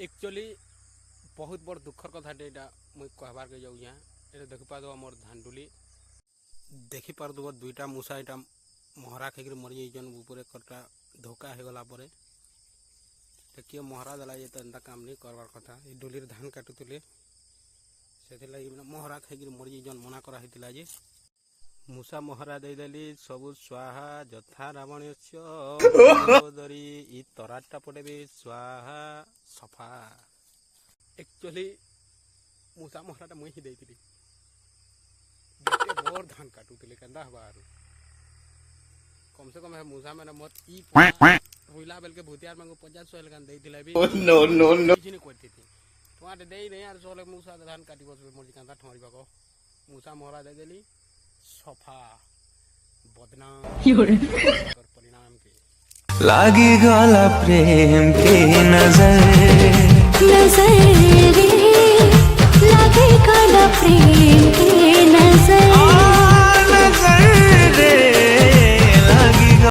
Actually बहुत बड़ दुखर कथा मुई कहबार के जाऊँ ये देख पाद मोर धानडुली देखी पार्दब दुईटा मूसा यहाँ महरा खाई मरी जाइन ऊपर कटा धोका हो गला किए महरा देला ये तो एंता काम नहीं करवार कथा ये डुलीर धान काटुले से महरा खाई मरी जाइन मना करा जे मूसा महरा देदेली सबु स्वाहा जथा रावण्यरी इ तराटा पटे भी स्वाहा सफा एक्चुअली मूसा महराटा मुई ही देती मोर धान काटुले केंदा हवा कम से कम है मूसा मैंने मोर इ रुइला बेल के भूतियार में 50-100 गान देइतिला भी नो नो नो किछि नै करती थी तुम्हारे देई नहीं यार सोले मूसा धान काटी बस मोर कांदा ठमरी बाको मूसा महरा दे देली सफा बदनाम परिणाम के लागी गला प्रेम के नजर।